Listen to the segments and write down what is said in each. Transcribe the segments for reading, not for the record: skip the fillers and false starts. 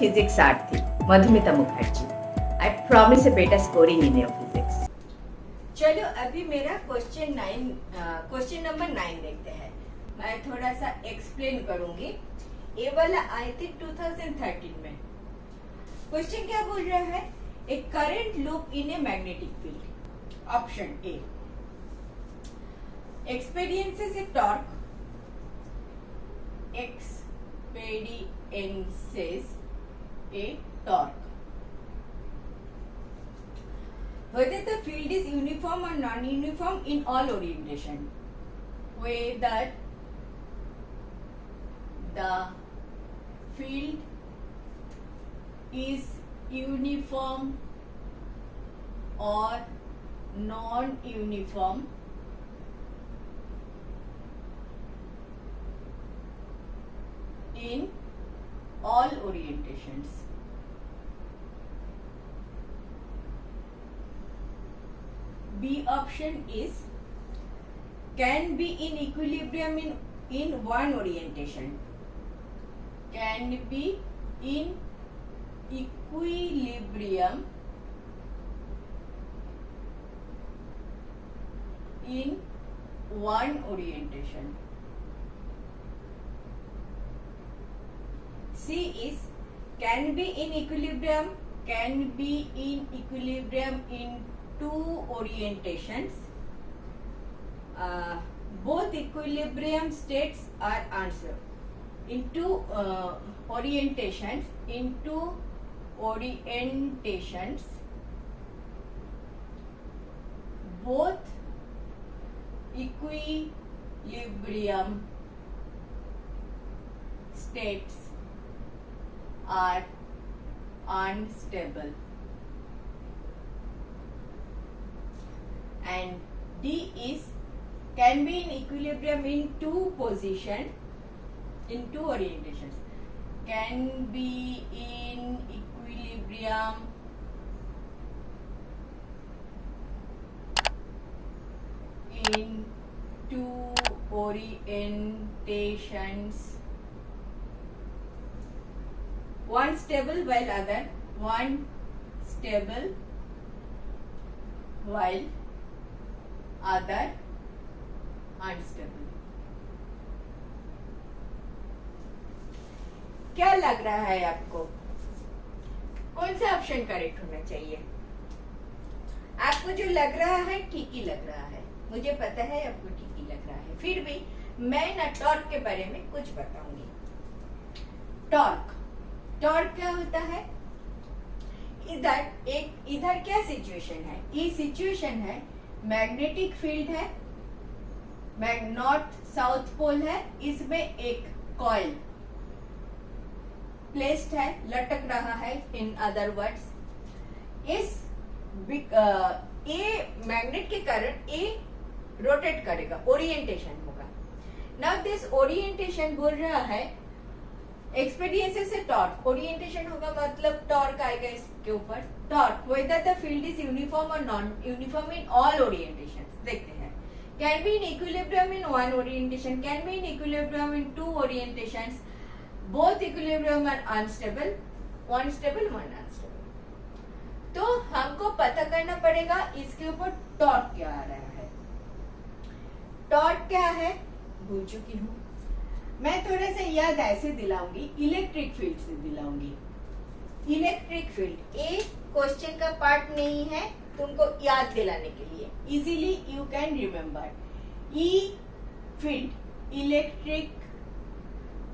physics Aarthi Madhumita Mukherjee. I promise a better scoring in your physics. चलो अभी मेरा question number 9 देखते हैं. मैं थोड़ा सा एक्सप्लेन करूंगी. ये वाला आए थे 2013 में. क्वेश्चन क्या बोल रहा है? A current loop in a magnetic field. Option a experiences a torque. Experiences a torque. Whether the field is uniform or non-uniform in all orientation. Whether the field is uniform or non-uniform in all orientations. B option is can be in equilibrium in one orientation. Can be in equilibrium in one orientation. C is can be in equilibrium in two orientations. Both equilibrium states are answered. In two orientations, both equilibrium states are unstable. And D is can be in equilibrium in two positions, in two orientations. Can be in equilibrium in two orientations. One stable while other unstable. क्या लग रहा है आपको? कौन सा option correct होना चाहिए? आपको जो लग रहा है ठीक ही लग रहा है. मुझे पता है आपको ठीक ही लग रहा है. फिर भी मैं ना टॉर्क के बारे में कुछ बताऊंगी. टॉर्क क्या होता है? इधर क्या सिचुएशन है? ये सिचुएशन है मैग्नेटिक फील्ड है, नॉर्थ साउथ पोल है. इसमें एक कॉइल प्लेस्ड है, लटक रहा है. इन अदर वर्ड्स ये मैग्नेट के कारण ये रोटेट करेगा, ओरिएंटेशन होगा. नाउ दिस ओरिएंटेशन बोल रहा है एक्सपीरियंसेस से टॉर्क. ओरिएंटेशन होगा मतलब टॉर्क आएगा इसके ऊपर. Torque whether the field is uniform और non uniform in all orientations. देखते हैं. Can be in equilibrium in one orientation, can be in equilibrium in two orientations. Both equilibrium are unstable, one stable one unstable. तो हमको पता करना पड़ेगा इसके ऊपर टॉर्क क्या आ रहा है. टॉर्क क्या है भूल चुकी हूँ मैं. थोड़ा सा याद ऐसे दिलाऊंगी, इलेक्ट्रिक फील्ड से दिलाऊंगी. इलेक्ट्रिक फील्ड ये क्वेश्चन का पार्ट नहीं है, तुमको याद दिलाने के लिए. Easily you can remember. E field, electric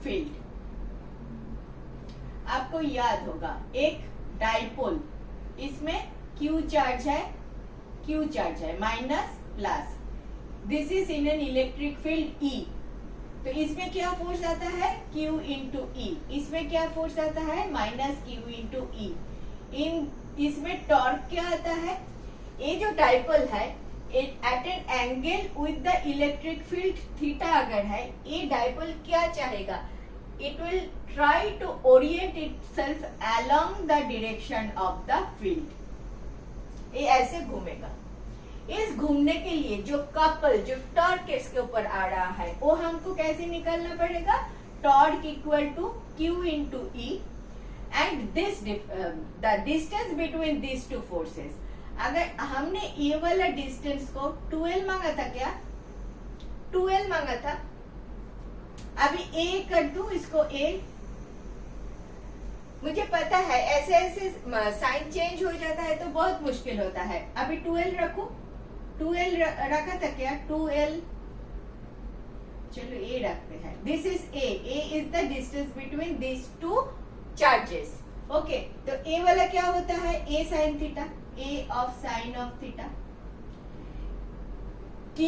field आपको याद होगा. एक डाइपोल, इसमें क्यू चार्ज है minus plus. This is in an electric field E. तो इसमें क्या फोर्स आता है? Q इंटू ई. इसमें क्या फोर्स आता है? माइनस Q इंटू ई. इसमें टॉर्क क्या आता है? ये जो डाइपोल है at an angle with the electric field theta अगर है, ये डाइपोल क्या चाहेगा? It will try to orient itself along the direction of the field. ये ऐसे घूमेगा. इस घूमने के लिए जो टॉर्क इसके ऊपर आ रहा है वो हमको कैसे निकालना पड़ेगा? Torque equal to Q into E and this the distance between this two forces, अगर हमने ये वाला डिस्टेंस को 2L मांगा था, क्या 2L मांगा था, अभी A कर दूं इसको A, मुझे पता है ऐसे ऐसे साइन चेंज हो जाता है तो बहुत मुश्किल होता है। अभी 2L रखूं, 2L रखा था क्या, 2L, चलो A रखते हैं, this is A is the distance between this two charges. Okay, तो A वाला क्या होता है, A sine theta, A of sine of theta, Q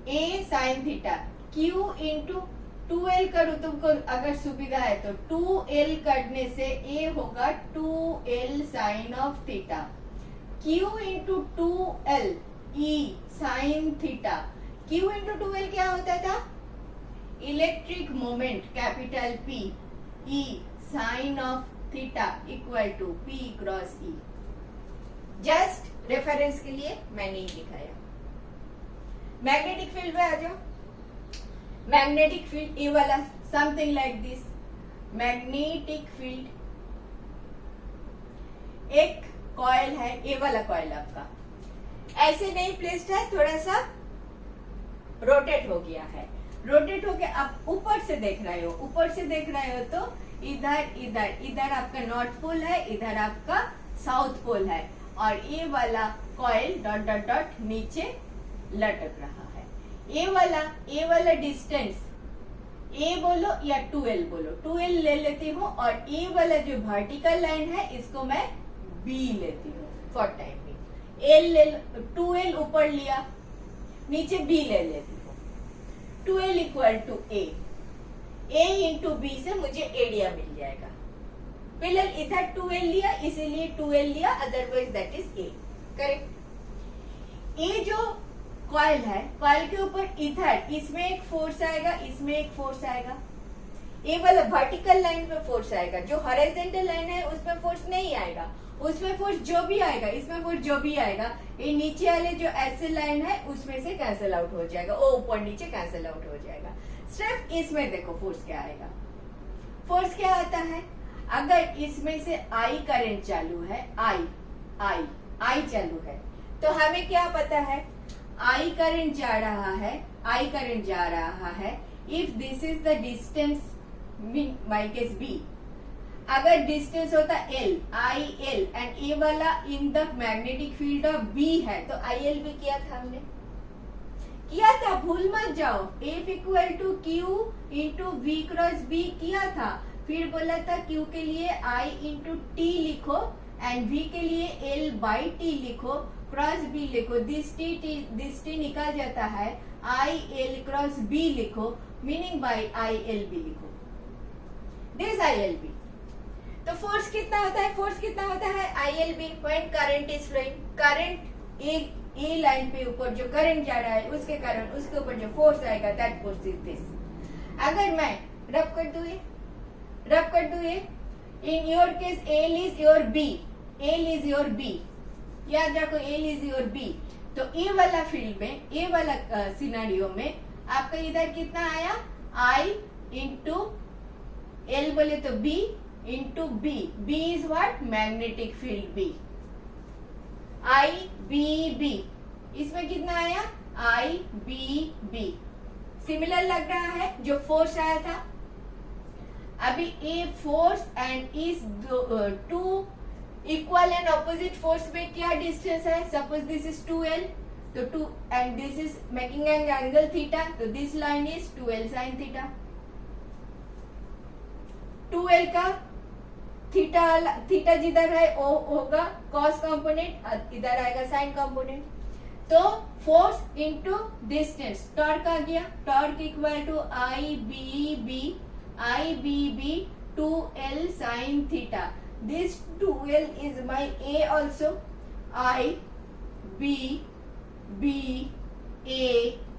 A sign theta, Q into 2L करूं तुमको अगर सुविधा है तो 2L करने से A होगा 2L sine of theta, Q into 2L E sine theta. Q into 2L क्या होता था, electric moment capital P, E sine of theta equal to P cross E। Just reference के लिए मैंने ही दिखाया। मैग्नेटिक फील्ड में आ जाओ, मैग्नेटिक फील्ड ये वाला something like this, magnetic field, एक कॉइल है, ये वाला कॉइल आपका ऐसे नहीं प्लेस्ड है, थोड़ा सा रोटेट हो गया है, रोटेट होके आप ऊपर से देख रहे हो, ऊपर से देख रहे हो तो इधर इधर इधर आपका नॉर्थ पोल है, इधर आपका साउथ पोल है, और ये वाला कॉइल डॉट डॉट डॉट नीचे लटक रहा है। ये वाला डिस्टेंस A बोलो या 2L बोलो, 2L ले लेती हूँ, और ये वाला जो वर्टिकल लाइन है इसको मैं B लेती हूँ फॉर टाइमिंग। 2L ऊपर लिया, नीचे B ले लेती हूँ, 2L equal to A into B से मुझे एरिया मिल जाएगा। फिलहाल इधर 2L लिया इसीलिए 2L लिया, otherwise that is A, correct. ये जो कॉइल है, कॉइल के ऊपर इधर इसमें एक फोर्स आएगा, इसमें एक फोर्स आएगा, ये वाला वर्टिकल लाइन पे फोर्स आएगा, जो हॉरिजॉन्टल लाइन है उसमें फोर्स नहीं आएगा, उसमें फोर्स जो भी आएगा, इसमें फोर्स जो भी आएगा, ये नीचे वाले जो ऐसे लाइन है उसमें से कैंसिल आउट हो जाएगा, वो ऊपर नीचे कैंसिल आउट हो जाएगा। सिर्फ इसमें देखो फोर्स क्या आएगा, फोर्स क्या आता है, अगर इसमें से आई करंट चालू है, आई चालू है, तो हमें क्या पता है, आई करंट जा रहा है, if this is the distance my case B, अगर डिस्टेंस होता L, IL एंड ए वाला in the magnetic field of B है, तो IL भी किया था, हमने किया था, भूल मत जाओ, F equal to Q into V cross B किया था, फिर बोला था Q के लिए I इंटू T लिखो एंड V के लिए L बाई T लिखो, क्रॉस B लिखो, दिस T निकल जाता है, IL क्रॉस B लिखो, मीनिंग बाई ILB लिखो, दिस ILB। तो फोर्स कितना होता है, फोर्स कितना होता है ILB when current is flowing, current a line पे ऊपर जो करंट जा रहा है उसके कारण उसके ऊपर जो फोर्स आएगा दैट फोर्स इज दिस। अगर मैं रब कर दूं ये, इन your case L is your B, याद रखो L इज योर B, तो ए वाला फील्ड में, ए वाला सिनेरियो में आपका इधर कितना आया, I इंटू L बोले तो B into B, B is what, magnetic field B, IBB, इसमें कितना आया, IBB, सिमिलर लग रहा है जो फोर्स आया था। अभी ए फोर्स एंड इस two equal and opposite force में क्या डिस्टेंस है, सपोज दिस इज 2L, तो 2 and this is making an angle theta, तो this line is 2L sine theta, 2L का थीटा जिधर है वो होगा कॉस कंपोनेंट, इधर आएगा साइन कंपोनेंट, तो फोर्स इनटू डिस्टेंस, टॉर्क आ गया, torque equal to IBB 2L sin theta, this 2L is my A also, IBB A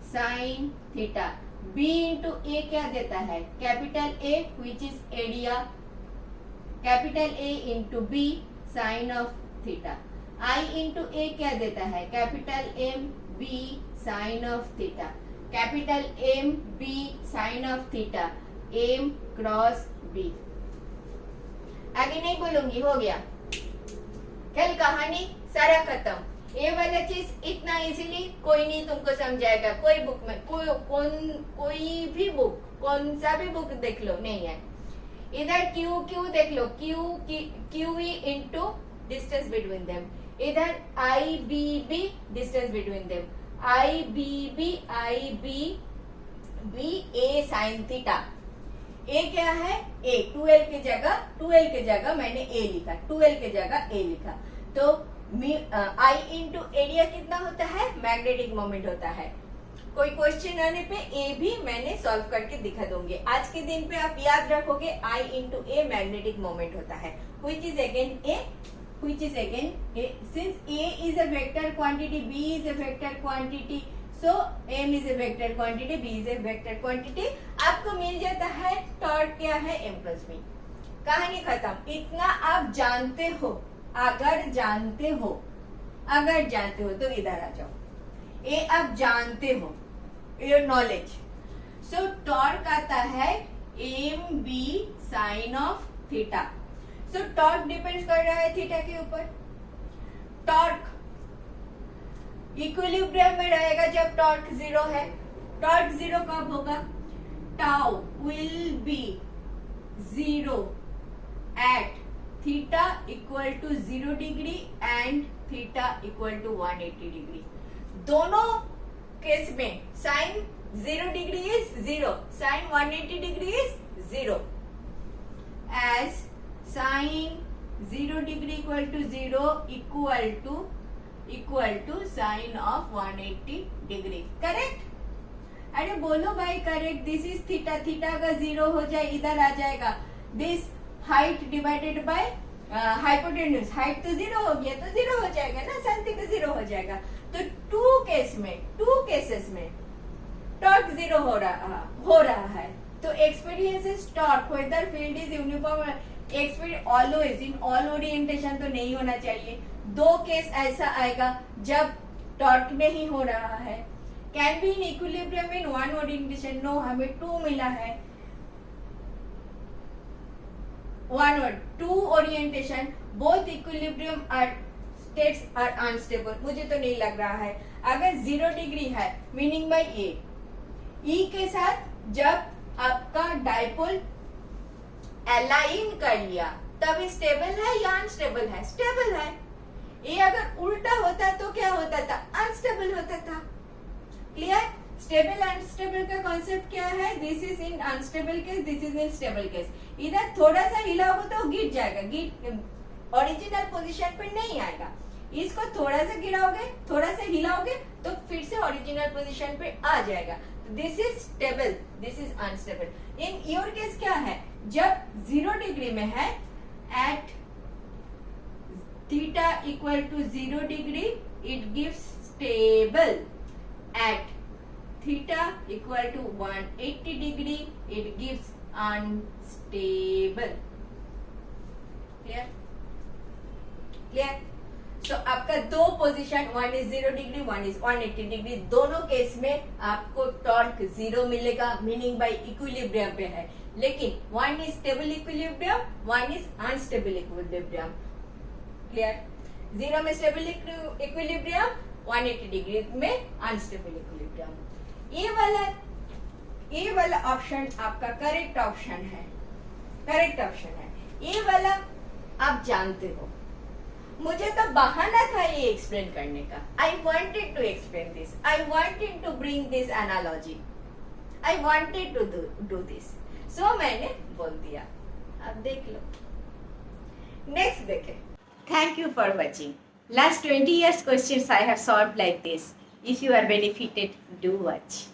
sin theta, B into A क्या देता है, capital A which is area, capital A into B sin of theta, I into A क्या देता है, capital M B sin of theta, capital M B sin of theta, M cross B। आगे नहीं बोलूंगी, हो गया, खेल कहानी सारा खत्म। ये वाला चीज इतना इजीली कोई नहीं तुमको समझाएगा, कोई बुक में कोई भी बुक, कौन सा भी बुक देख लो नहीं है। इधर क्यू देख लो, Q E into distance between them, इधर I B B distance between them, I B B A sine theta. A क्या है, ए 2l के जगह मैंने ए लिखा, 2l के जगह ए लिखा, तो आई इंटू एरिया कितना होता है, मैग्नेटिक मोमेंट होता है। कोई क्वेश्चन आने पे ए भी मैंने सॉल्व करके दिखा दूंगी। आज के दिन पे आप याद रखोगे आई इंटू ए मैग्नेटिक मोमेंट होता है, which is again A, since A is a vector quantity, B is a vector quantity, so M is a vector quantity, B is a vector quantity। आपको मिल जाता है टॉर्क क्या है, M plus B। कहानी खत्म। इतना आप जानते हो, अगर जानते हो तो इधर आ जाओ, ये आप जानते हो, योर नॉलेज। सो टॉर्क आता है M B sine of theta. So torque depend कर रहा है थीटा के ऊपर। टॉर्क इक्विलिब्रियम में रहेगा जब टॉर्क 0 है। टॉर्क 0 कब होगा, tau will be 0 at theta equal to 0 degree and theta equal to 180 degree. दोनों केस में sine 0 degree is 0, sine 180 degree is 0, as sine 0 degree equal to 0 equal to sine of 180 degree. Correct? अरे बोलो भाई correct. This is theta, theta अगर 0 हो जाए इधर आ जाएगा, this height divided by hypotenuse, height तो 0 हो गया तो 0 हो जाएगा ना, साइन थीटा 0 हो जाएगा। तो टू केसेस में टॉर्क 0 हो रहा है, तो experience is torque whether field is uniform experience always in all orientation तो नहीं होना चाहिए। 2 केस ऐसा आएगा जब टॉर्क नहीं हो रहा है। Can be in equilibrium in 1 orientation, no, हमें 2 मिला है। 2 orientation both equilibrium states are unstable, मुझे तो नहीं लग रहा है। अगर 0 डिग्री है मीनिंग बाय ए के साथ जब आपका डाइपोल अलाइन कर लिया तब स्टेबल है या अनस्टेबल है, स्टेबल है। ये अगर उल्टा होता तो क्या होता था, अनस्टेबल होता था। क्लियर? स्टेबल अनस्टेबल का कॉन्सेप्ट क्या है, this is in unstable case, this is in stable case. इधर थोड़ा सा हिलाओगे तो गिर जाएगा, ओरिजिनल पोजीशन पे नहीं आएगा। इसको थोड़ा सा गिराओगे, थोड़ा सा हिलाओगे तो फिर से ओरिजिनल पोजीशन पे आ जाएगा। This is stable, this is unstable. In your case क्या है, जब 0 डिग्री में है at theta equal to 0 degree it gives stable, at theta equal to 180 degree it gives unstable। clear? So आपका 2 position, 1 is 0 degree, 1 is 180 degree, दोनों case में आपको torque 0 मिलेगा, मीनिंग बाय इक्विलिब्रियम पे है। लेकिन 1 is stable equilibrium, 1 is unstable equilibrium. Clear? 0 में stable equilibrium, 180 degree में अनस्टेबल इक्विलिब्रियम। ये वाला ऑप्शन आपका करेक्ट ऑप्शन है। ये वाला आप जानते हो। मुझे तो बहाना था ये एक्सप्लेन करने का। I wanted to explain this, I wanted to bring this analogy, I wanted to do this, so मैंने बोल दिया। अब देख लो, नेक्स्ट देखें। Thank you for watching. Last 20 years questions I have solved like this. If you are benefited, do watch.